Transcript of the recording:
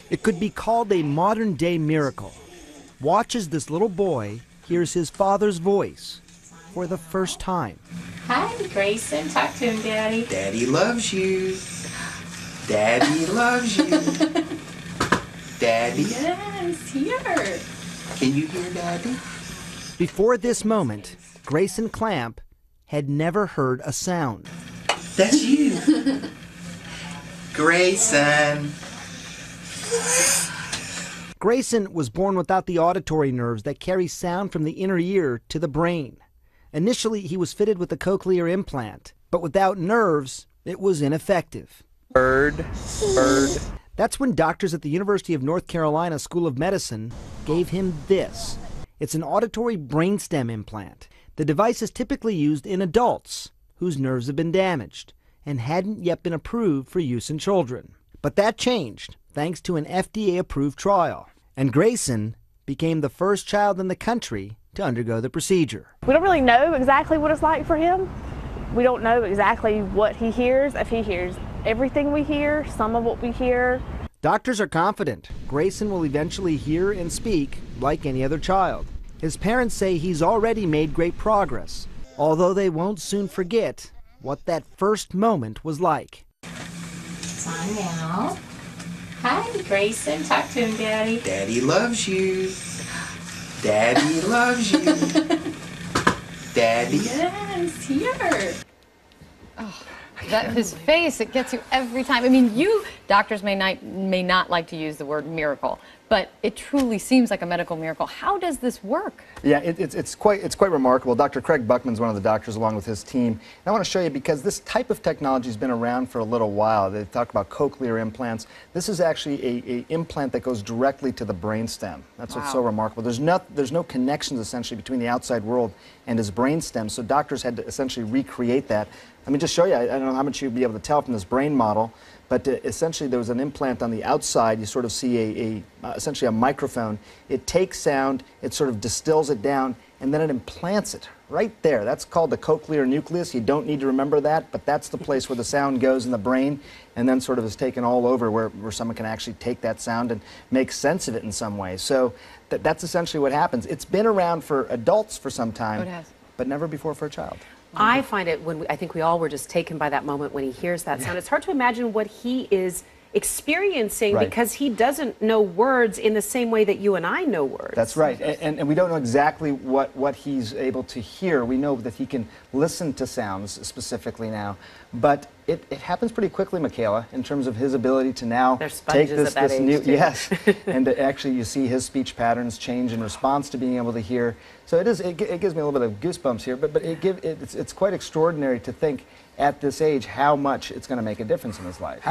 It could be called a modern-day miracle. Watch as this little boy hears his father's voice for the first time. Hi, Grayson. Talk to him, Daddy. Daddy loves you. Daddy loves you. Daddy. Yes, here. Can you hear Daddy? Before this moment, Grayson Clamp had never heard a sound. That's you. Grayson. Grayson was born without the auditory nerves that carry sound from the inner ear to the brain. Initially, he was fitted with a cochlear implant, but without nerves, it was ineffective. Bird. That's when doctors at the University of North Carolina School of Medicine gave him this. It's an auditory brainstem implant. The device is typically used in adults whose nerves have been damaged and hadn't yet been approved for use in children. But that changed thanks to an FDA-approved trial, and Grayson became the first child in the country to undergo the procedure. We don't really know exactly what it's like for him. We don't know exactly what he hears, if he hears everything we hear, some of what we hear. Doctors are confident Grayson will eventually hear and speak like any other child. His parents say he's already made great progress, although they won't soon forget what that first moment was like. It's on now. Hi, Grayson. Talk to him, Daddy. Daddy loves you. Daddy loves you. Daddy. Yes, here. That his face, it gets you every time. I mean, doctors may not like to use the word miracle, but it truly seems like a medical miracle. How does this work? Yeah, it's quite remarkable. Dr. Craig Buckman's one of the doctors along with his team. And I want to show you because this type of technology has been around for a little while. They talk about cochlear implants. This is actually a implant that goes directly to the brainstem. That's what's so remarkable. There's no connections essentially between the outside world and his brainstem, so doctors had to essentially recreate that. Let me just show you. I don't know how much you'll be able to tell from this brain model, but essentially there was an implant on the outside. You sort of see essentially a microphone. It takes sound, it sort of distills it down, and then it implants it right there. That's called the cochlear nucleus. You don't need to remember that, but that's the place where the sound goes in the brain and then sort of is taken all over where someone can actually take that sound and make sense of it in some way. So that's essentially what happens. It's been around for adults for some time, but never before for a child. I find it I think we all were just taken by that moment when he hears that sound. It's hard to imagine what he is experiencing because he doesn't know words in the same way that you and I know words. That's right, and we don't know exactly what he's able to hear. We know that he can listen to sounds specifically now, but it happens pretty quickly, Michaela, in terms of his ability to now take this new and actually you see his speech patterns change in response to being able to hear. So it gives me a little bit of goosebumps here, but it's quite extraordinary to think at this age how much it's going to make a difference in his life.